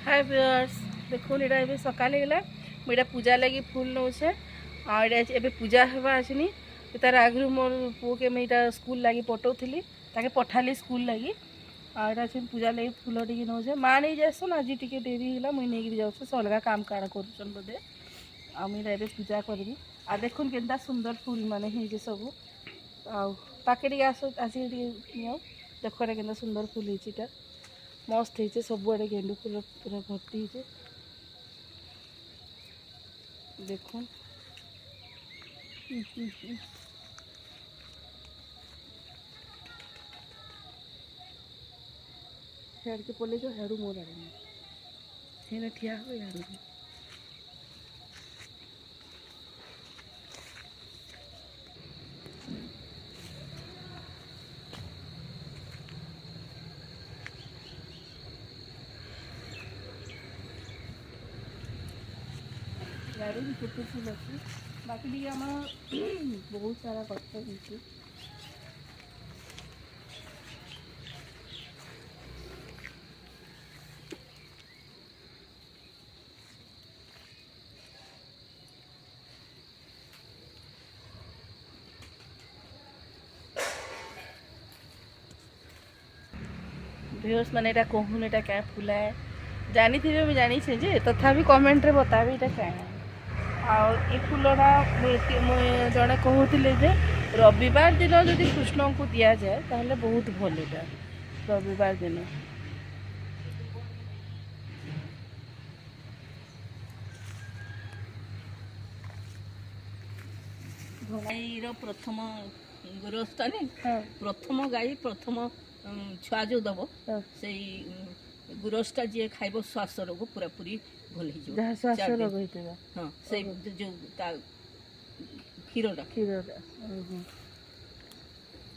हाय viewers देखो एटा ए सकाल गला मुझे पूजा लगी फूल नौचे ए पूजा हवा आसनी तार आगु मोर पु के मुझे स्कूल लगी पठाऊली ताके पठाली स्कूल लगी आटा पूजा लगी फूल टी नौचे माँ नहीं जासन आज टी डेरी है मुझे नहीं जाऊँ से अलग काम काण कर बोधे आगे पूजा करी आ देखुन के सुंदर फूल माने है सब आके आस देख के सुंदर फूल है मस्त है सबुआड़े गेंडू फूल पूरा भर्ती है देखो हेड़ के पड़े जो हेड़ू मोर आड़े ठिया हुए हेड़ू यार भी छोटे फूल अच्छे बाकी टी आम बहुत सारा गछ है व्यूअर्स मैंने এটা कहून এটা क्या फूल है जानी थी मैं जानी छे जे तथापि कमेंट रे बताबी এটা क्या है और ये फूलटा जड़े कहते जे रविवार दिन जदि कृष्ण को दि जाए ताहले बहुत भल এটা रविवार दिन गाईर प्रथम गोरस्तानी प्रथम गाई प्रथम छुआ जो दब से गुरसटा जी खाइब श्वास रोग पूरा पूरी भल जहाँ श्वास रोग होता हाँ से जो क्षीरटा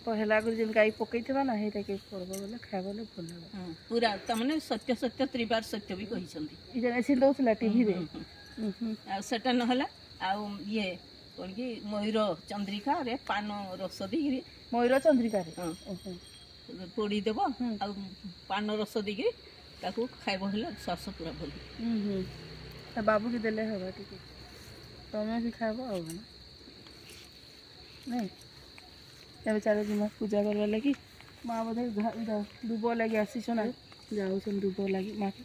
पहला आगे जो गाई पकई थी ना ये करब बोले खाइब बोले भल लगे पूरा तमने सत्य सत्य त्रिबार सत्य भी कही दौला टीवी सेटा नहला आउ ये कौन कि मयूर चंद्रिका रे पान रस दी मयूर चंद्रिका पोड़ी देव आ पान रस दी ताकू खाइब हेले श्वास पूरा भल बाबू की देले हवा टी तुम भी खाइब आ नहीं तब चलो जी पूजा करवा लगी माँ बोधे दुब लगे आसी ना जाऊँ दुब लगी माँ के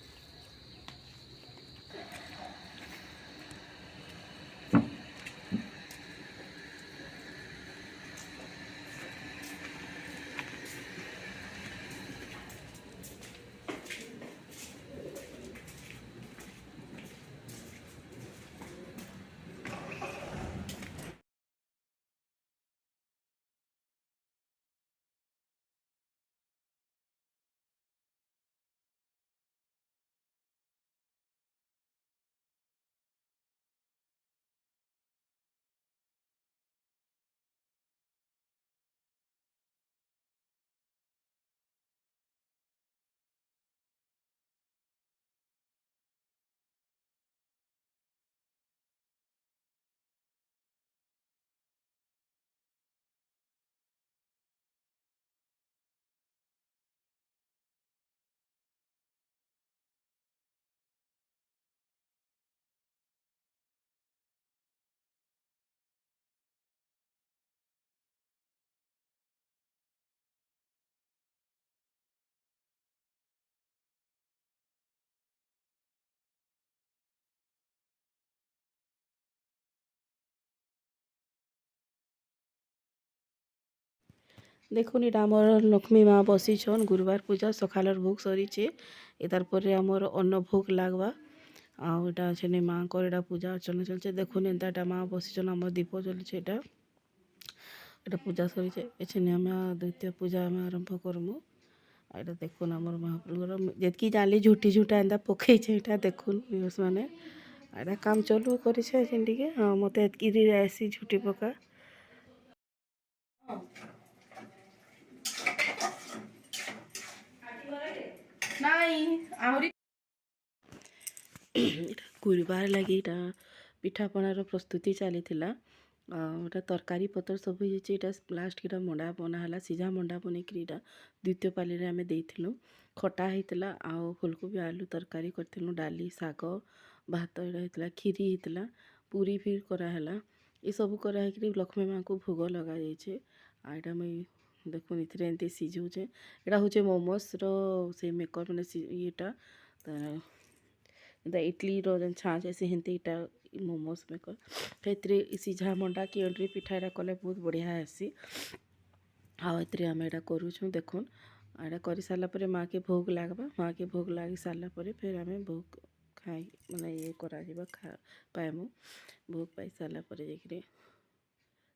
देखुन ये आमर लक्ष्मी माँ बसीछन गुरुवार पूजा सकालर भोग सरीचे तार पर आमर अन्न भोग लागवा आटा छे माँ को एटा पूजा अर्चना चलছে देखुन एंता माँ बसीछन आम दीप चलছে এটা पूजा सरीचे एछने आम द्वितीय पूजा आम आरंभ करमु एटा देखुन आमर महाप्रभुर जेतकी जाली झुटी झुटा एंता पकईछे एटा देखुन व्यूअर्स माने एटा काम चलू करिछे टिके मते एतकी आसी झुटी पका गुरुवार लगी पिठापणार प्रस्तुति चली तरकारी पतर सब ये लास्ट की मंडा बना है सीझा मंडा बनईकरी द्वितीय पाली आम देलु ଖଟା ହେଇଥିଲା ଆଉ ଫୁଲକୋବି ଆଳୁ ତରକାରୀ କରିଥିଲୁ ଡାଲି ଶାଗ ଭାତ ଏଇଟା ହେଇଥିଲା କ୍ଷୀରି ହେଇଥିଲା ପୁରୀ ଫିର୍ କରାହେଲା ଏସବୁ କରାହେଇକିରି ଲକ୍ଷ୍ମୀ ମା'ଙ୍କୁ ଭୋଗ ଲଗାଯାଇଛି ଆଉ ଏଇଟା ମୁଇଁ ଦେଖୁନ୍ ଏଥିରେ ଏମିତି ସିଝଉଛେ ଏଇଟା ହଉଛି ମୋମୋସ୍ର ସେ ମେକର୍ ମାନେ ଇଏଟା ଏନ୍ତା ଇଟଲିର ଯେନ୍ ଛାଞ୍ଚ ଅଛି ହେନ୍ତି ଏଇଟା ମୋମୋସ୍ ମେକର୍ ସେଥିରେ ସିଝା ମଣ୍ଡା କି ଏଣ୍ଡୁରି ପିଠା ଏଇଟା କଲେ ବହୁତ ବଢ଼ିଆ ହେସି ଆଉ ଏଥିରେ ଆମେ ଏଇଟା କରୁଛୁଁ ଦେଖୁନ୍ ଏଇଟା କରିସାରିଲା ପରେ ମା'କେ ଭୋଗ ଲାଗ୍ବା ମା'କେ ଭୋଗ ଲାଗି ସାରିଲା ପରେ ଫେର୍ ଆମେ ଭୋଗ ଖାଇ ମାନେ ଇଏ କରାଯିବ ପାଇମୁ ଭୋଗ ପାଇ ସାରିଲା ପରେ ଯାଇକିରି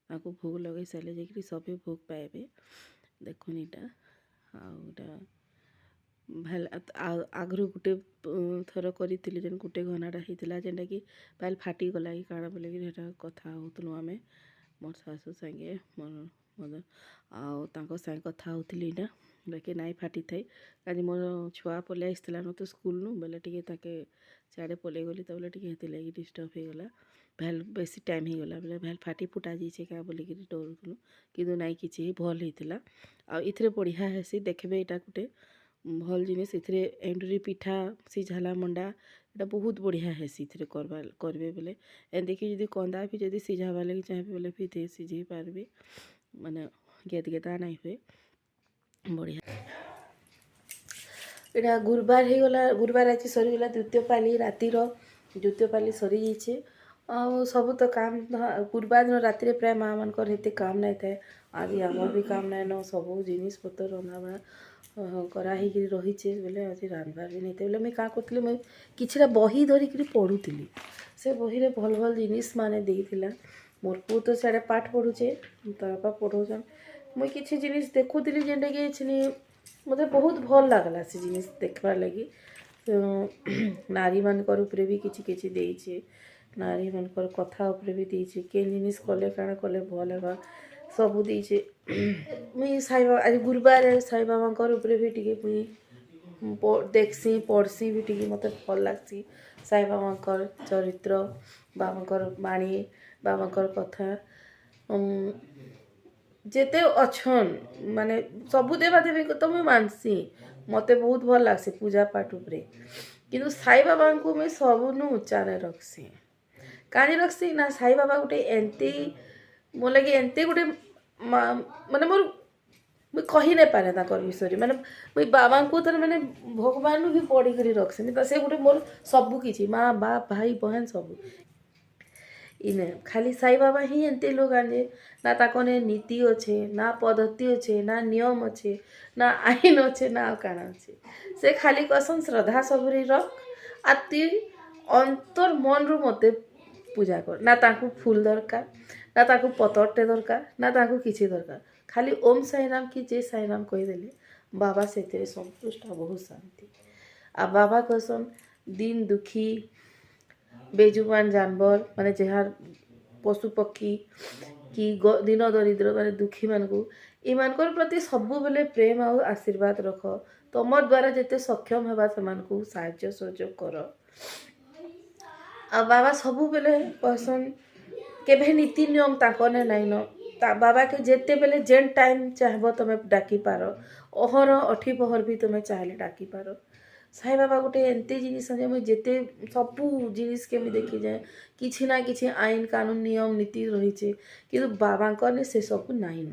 ତାଙ୍କୁ ଭୋଗ ଲଗାଇ ସାରିଲେ ଯାଇକିରି ସବେ ଭୋଗ ପାଇବେ ଦେଖୁନ୍ ଏଇଟା ଆଉ ଏଇଟା ଭଲ ଆଗରୁ ଗୋଟେ ଥର କରିଥିଲି ଯେନ୍ ଗୋଟେ ଘନାଟା ହେଇଥିଲା ଯେନ୍ଟାକି ପାଲ୍ ଫାଟିଗଲା କି କାଣା ବୋଲିକିରି ସେଟା କଥା ହଉଥିଲୁ ଆମେ ମୋର୍ ଶାଶୁ ସାଙ୍ଗେ ମୋର୍ ମଦର୍ ଆଉ ତାଙ୍କ ସାଙ୍ଗେ କଥା ହଉଥିଲି ଏଇଟା ବାକି ନାଇଁ ଫାଟିଥାଇ କାଜି ମୋର ଛୁଆ ପଲେଇ ଆସିଥିଲା ନ ତ ସ୍କୁଲ୍ନୁ ବେଲେ ଟିକେ ତାକେ ସିଆଡ଼େ ପଲେଇ ଗଲି ତ ବେଲେ ଟିକେ ହେଥିଲାଗି ଡିଷ୍ଟର୍ବ ହେଇଗଲା ଭେଲ୍ ବେଶୀ ଟାଇମ୍ ହେଇଗଲା ବେଲେ ଭେଲ୍ ଫାଟି ଫୁଟା ଯାଇଛେ କାଁ ବୋଲିକିରି ଡରୁଥିଲୁ କିନ୍ତୁ ନାଇଁ କିଛି ଭଲ୍ ହେଇଥିଲା ଆଉ ଏଥିରେ ବଢ଼ିଆ ହେସି ଦେଖବେ ଏଇଟା ଗୋଟେ ଭଲ୍ ଜିନିଷ୍ ଏଥିରେ ଏଣ୍ଡୁରି ପିଠା ସିଝାଲା ମଣ୍ଡା ଏଇଟା ବହୁତ ବଢ଼ିଆ ହେସି ଏଥିରେ କରିବେ ବେଲେ ଏନ୍ତିକି ଯଦି କନ୍ଦା ବି ଯଦି ସିଝାବାର୍ ଲାଗି ଚାହିଁବେ ବେଲେ ବି ସିଝେଇ ପାରବେ ମାନେ ଗେଦା ନାଇଁ ହୁଏ ବଢ଼ିଆ ଏଇଟା ଗୁରୁବାର ହେଇଗଲା ଗୁରୁବାର ଆଜି ସରିଗଲା ଦ୍ୱିତୀୟ ପାଳି ରାତିର ଦ୍ୱିତୀୟ ପାଳି ସରିଯାଇଛେ ଆଉ ସବୁ ତ କାମ ଗୁରୁବାର ଦିନ ରାତିରେ ପ୍ରାୟ ମାଆମାନଙ୍କର ଏତେ କାମ ନାଇଁ ଥାଏ ଆଜି ଆମର ବି କାମ ନାଇଁନ ସବୁ ଜିନିଷ୍ ପତ୍ର ରନ୍ଧାବଢ଼ା କରା ହେଇକିରି ରହିଛେ ବେଲେ ଆଜି ରାନ୍ଧବାର୍ ବି ନାଇଁଥାଏ ବେଲେ ମୁଇଁ କାଁ କରୁଥିଲି ମୁଇଁ କିଛିଟା ବହି ଧରିକିରି ପଢ଼ୁଥିଲି ସେ ବହିରେ ଭଲ୍ ଭଲ୍ ଜିନିଷ୍ ମାନେ ଦେଇଥିଲା ମୋର୍ ପୁଅ ତ ସିଆଡ଼େ ପାଠ ପଢ଼ୁଛେ ତା ବାପା ପଢ଼ଉଛନ୍ ମୁଇଁ କିଛି ଜିନିଷ୍ ଦେଖୁଥିଲି ଯେନ୍ଟାକି ଏଛିନି ମୋତେ ବହୁତ ଭଲ୍ ଲାଗ୍ଲା ସେ ଜିନିଷ୍ ଦେଖ୍ବାର୍ ଲାଗି ନାରୀମାନଙ୍କର ଉପରେ ବି କିଛି କିଛି ଦେଇଛେ ନାରୀମାନଙ୍କର କଥା ଉପରେ ବି ଦେଇଛେ କେନ୍ ଜିନିଷ୍ କଲେ କାଣା କଲେ ଭଲ୍ ହେବା ସବୁ ଦେଇଛେ ମୁଇଁ ସାଇବାବା ଆଜି ଗୁରୁବାର ସାଇବାବାଙ୍କର ଉପରେ ବି ଟିକେ ମୁଇଁ ଦେଖ୍ସି ପଢ଼୍ସି ବି ଟିକେ ମୋତେ ଭଲ୍ ଲାଗ୍ସି ସାଇବାବାଙ୍କର ଚରିତ୍ର ବାବାଙ୍କର ବାଣୀ ବାବାଙ୍କର କଥା ଯେତେ ଅଛନ୍ ମାନେ ସବୁ ଦେବାଦେବୀଙ୍କୁ ତ ମୁଇଁ ମାନ୍ସି ମୋତେ ବହୁତ ଭଲ୍ ଲାଗ୍ସି ପୂଜା ପାଠ ଉପରେ କିନ୍ତୁ ସାଇବାବାଙ୍କୁ ମୁଇଁ ସବୁନୁ ଉଚ୍ଚାରେ ରଖ୍ସି କାଁଜି ରଖ୍ସି ନା ସାଇବାବା ଗୋଟେ ଏନ୍ତି ମୋ ଲାଗି ଏନ୍ତି ଗୋଟେ ମାନେ ମୋର୍ ମୁଇଁ କହି ନାଇଁ ପାରେ ତାଙ୍କର ବିଷୟରେ ମାନେ ମୁଇଁ ବାବାଙ୍କୁ ତାର ମାନେ ଭଗବାନରୁ ବି ପଢ଼ିକରି ରଖ୍ସି ତ ସେ ଗୋଟେ ମୋର୍ ସବୁ କିଛି ମା ବାପ୍ ଭାଇ ବହେନ ସବୁ ଇନେ ଖାଲି ସାଇବାବା ହିଁ ଏନ୍ତି ଲୋକ୍ ଆନେ ନା ତାକନେ ନୀତି ଅଛେ ନା ପଦ୍ଧତି ଅଛେ ନା ନିୟମ ଅଛେ ନା ଆଇନ ଅଛେ ନା ଆଉ କାଣା ଅଛେ ସେ ଖାଲି କସନ୍ ଶ୍ରଦ୍ଧା ସବୁରି ରଖ୍ ଆର୍ ତୁଇ ଅନ୍ତର୍ ମନରୁ ମୋତେ ପୂଜା କର ନା ତାଙ୍କୁ ଫୁଲ୍ ଦରକାର ନା ତାଙ୍କୁ ପତରଟେ ଦରକାର ନା ତାଙ୍କୁ କିଛି ଦରକାର ଖାଲି ଓମ୍ ସାଇରାମ କି ଜୟ ସାଇରାମ କହିଦେଲେ ବାବା ସେଥିରେ ସନ୍ତୁଷ୍ଟ ବହୁତ ଶାନ୍ତି ଆଉ ବାବା କସନ୍ ଦିନ୍ ଦୁଃଖୀ ବେଜୁବାନ୍ ଜାନବର ମାନେ ଯାହାର ପଶୁପକ୍ଷୀ କି ଦିନ ଦରିଦ୍ର ମାନେ ଦୁଃଖୀମାନଙ୍କୁ ଏମାନଙ୍କର ପ୍ରତି ସବୁବେଲେ ପ୍ରେମ ଆଉ ଆଶୀର୍ବାଦ ରଖ ତମର ଦ୍ୱାରା ଯେତେ ସକ୍ଷମ ହେବା ସେମାନଙ୍କୁ ସାହାଯ୍ୟ ସହଯୋଗ କର ଆଉ ବାବା ସବୁବେଲେ କହସନ୍ କେବେ ନୀତି ନିୟମ ତାଙ୍କନେ ନାଇଁନ ତା ବାବାକେ ଯେତେବେଲେ ଯେନ୍ ଟାଇମ୍ ଚାହିଁବ ତମେ ଡାକିପାର ଅହର ଅଠିପହର ବି ତମେ ଚାହିଁଲେ ଡାକିପାର ସାଇବାବା ଗୋଟେ ଏମିତି ଜିନିଷ ଯେ ମୁଇଁ ଯେତେ ସବୁ ଜିନିଷକେ ମୁଇଁ ଦେଖିଯାଏ କିଛି ନା କିଛି ଆଇନ କାନୁନ ନିୟମ ନୀତି ରହିଛେ କିନ୍ତୁ ବାବାଙ୍କର୍ନେ ସେସବୁ ନାଇଁନ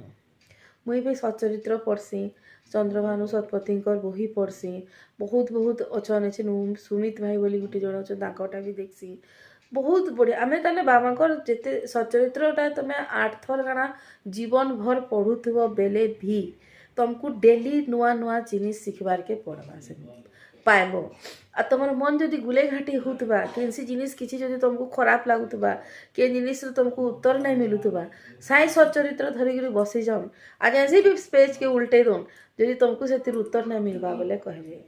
ମୁଇଁ ବି ସଚରିତ୍ର ପଢ଼୍ସି ଚନ୍ଦ୍ରଭାନୁ ଶତପଥୀଙ୍କର ବହି ପଢ଼୍ସି ବହୁତ ଅଛନ୍ ଏଛିନ୍ ସୁମିତ ଭାଇ ବୋଲି ଗୋଟେ ଜଣ ଅଛନ୍ ତାଙ୍କଟା ବି ଦେଖ୍ସି ବହୁତ ବଢ଼ିଆ ଆମେ ତାହେଲେ ବାବାଙ୍କର ଯେତେ ସଚରିତ୍ରଟା ତମେ 8 ଥର କାଣା ଜୀବନ ଭର ପଢ଼ୁଥିବ ବେଲେ ବି ତମକୁ ଡେଲି ନୂଆ ନୂଆ ଜିନିଷ ଶିଖିବାର୍କେ ପଡ଼ବା ସେ ପାଇବ ଆଉ ତମର ମନ ଯଦି ଗୁଲେଇ ଘାଟି ହେଉଥିବା କେନ୍ସି ଜିନିଷ କିଛି ଯଦି ତମକୁ ଖରାପ ଲାଗୁଥିବା କେନ୍ ଜିନିଷରୁ ତମକୁ ଉତ୍ତର ନାଇଁ ମିଲୁଥିବା ସାଇ ସଚରିତ୍ର ଧରିକିରି ବସିଯାଉନ୍ ଆଜି ଆଜି ବି ପେଜ୍କେ ଉଲ୍ଟେଇ ଦଉନ୍ ଯଦି ତମକୁ ସେଥିରୁ ଉତ୍ତର ନାଇଁ ମିଲବା ବୋଲେ କହିବେ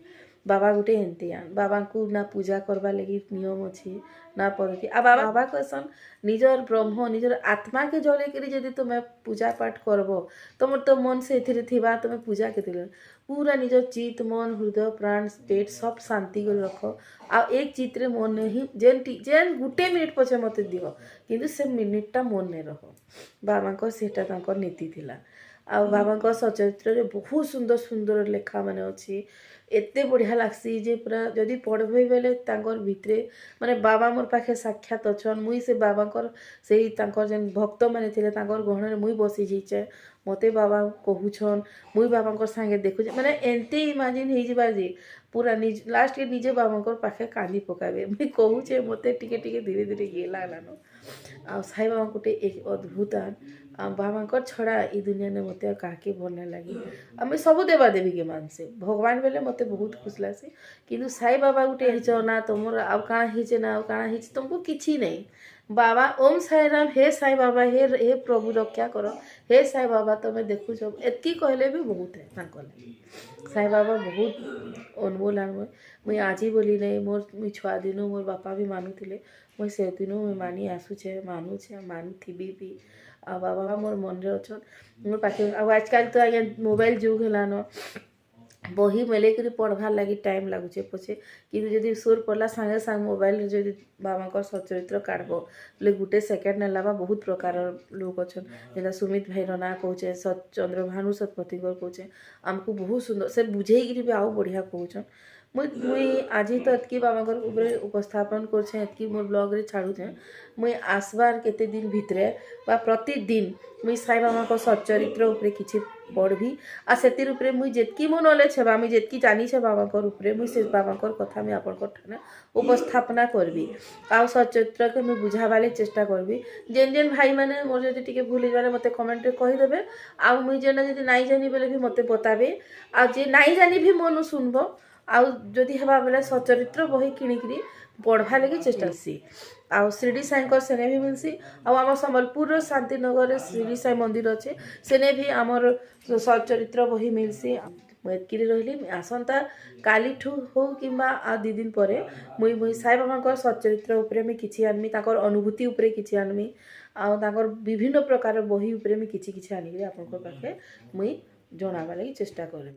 ବାବା ଗୋଟେ ଏନ୍ତିଆ ବାବାଙ୍କୁ ନା ପୂଜା କରବା ଲାଗି ନିୟମ ଅଛି ନା ପଦ୍ଧତି ଆଉ ବାବା କହସନ୍ ନିଜର ବ୍ରହ୍ମ ନିଜର ଆତ୍ମାକେ ଜଳେଇକିରି ଯଦି ତୁମେ ପୂଜା ପାଠ କରବ ତମର ତ ମନ ସେଥିରେ ଥିବା ତମେ ପୂଜା କେତେ पूरा निजर चित मन हृदय प्राण पेट सब शांति कर रख आ एक चित्रे मन नहीं जेन गुटे मिनिट पछे मत दिव किंतु से मिनिटटा मन नहीं रख बाबा को सेटा तांकर नीति थिला ଆଉ ବାବାଙ୍କ ସଚରିତ୍ରରେ ବହୁତ ସୁନ୍ଦର ସୁନ୍ଦର ଲେଖା ମାନେ ଅଛି ଏତେ ବଢ଼ିଆ ଲାଗ୍ସି ଯେ ପୁରା ଯଦି ପଢ଼୍ବେ ବେଲେ ତାଙ୍କର ଭିତରେ ମାନେ ବାବା ମୋର୍ ପାଖେ ସାକ୍ଷାତ ଅଛନ୍ ମୁଇଁ ସେ ବାବାଙ୍କର ସେଇ ତାଙ୍କର ଯେନ୍ ଭକ୍ତମାନେ ଥିଲେ ତାଙ୍କର ଗହଣରେ ମୁଇଁ ବସି ଯାଇଛେ ମୋତେ ବାବା କହୁଛନ୍ ମୁଇଁ ବାବାଙ୍କର ସାଙ୍ଗେ ଦେଖୁଛେ ମାନେ ଏମିତି ଇମାଜିନ୍ ହେଇଯିବା ଯେ ପୁରା ଲାଷ୍ଟକେ ନିଜେ ବାବାଙ୍କର ପାଖେ କାନ୍ଦି ପକାବେ ମୁଇଁ କହୁଛେ ମୋତେ ଟିକେ ଟିକେ ଧୀରେ ଧୀରେ ଇଏ ଲାଗ୍ଲାନ ଆଉ ସାଇ ବାବା ଗୋଟେ ଅଦ୍ଭୁତ ଆଉ ବାବାଙ୍କର ଛଡ଼ା ଇ ଦୁନିଆରେ ମୋତେ ଆଉ କାହାକେ ଭଲ ନାଇଁ ଲାଗେ ଆମେ ସବୁ ଦେବା ଦେବୀକେ ମାନସେ ଭଗବାନ ବେଲେ ମୋତେ ବହୁତ ଖୁସି ଲାଗ୍ସି କିନ୍ତୁ ସାଇ ବାବା ଗୋଟେ ହେଇଛ ନା ତୁମର ଆଉ କାଣା ହେଇଛେ ନା ଆଉ କାଣା ହେଇଛେ ତୁମକୁ କିଛି ନାଇଁ ବାବା ଓମ୍ ସାଇ ରାମ हे साई बाबा हे प्रभु रक्षा कर हे साई बाबा तुम्हें देखुच एतकी कहले भी बहुत है तांकर लागि साई बाबा बहुत अनमोल अनमोल मुई आज बोली नहीं मोर मुई छुआ दिनू मोर बापा भी मानुले मुई से दिनू मुई मानी आसुचे मानुछे मानुथिबी भी आ बाबा मोर मन रे अछन मोर पाखे आजकल तो आज्ञा मोबाइल जुग हेलान बही मेलेकरी पढ़वार लगी टाइम लगुचे पछे कि जदि सुर पड़ला सागे सागे मोबाइल जदि बाबा सचरित्र काढ़ब बोले गोटे सेकेंड ने लाबा बहुत प्रकार लोग अच्छन जेना सुमित भाई ना कहे चंद्रभानु शतपथी कहे आमको बहुत सुंदर से बुझे भी आउ बढ़िया कहन मुई आज तो एतकी बाबा उपस्थापन करछे मोर ब्लॉग रे छाड़ुछे मुई आसबार केते दिन भितरे बा प्रतिदिन मुई साई बाबा सच्चरित्र उपरे किछि पढ़ी आ सेतिर उपरे मुई जेतकी मो नॉलेज हेबा मुई जेतकी जानी छे बाबा उपरे मुई से बाबा कथा मुई आपन ठाने उपस्थापना करबी आ सच्चरित्र के मुई बुझाबाले चेष्टा करबी जेन जेन भाई माने मोर जदि टिके भूली जाले मते कमेंट रे कहि देबे आ मुई जेना जदि नाइ जानी बेले भी मते बताबे आ जे नाइ जानी भी मनु सुनबो आ जदि हेबा बेले सच्चरित्र बही किणिकरी पढ़वा लगी चेष्टा सी आउ शिरडी साईं सेने भी मिलसी आम संबलपुर शांतिनगर शिरडी साई मंदिर अच्छे सेने भी आमर सच्चरित्र बही मिलसी एतकी रही आसंता काली ठू हो कि आ 2 दिन पर मुई साई बाबा सच्चरित्र उपरे मैं किछि आनमी ताकर अनुभूति उपरे किछि आनमी आ ताकर विभिन्न प्रकार बही उपरे मैं किछि किछि आनिकरी आपन पाखे मुई जणावा लगी चेष्टा करबी।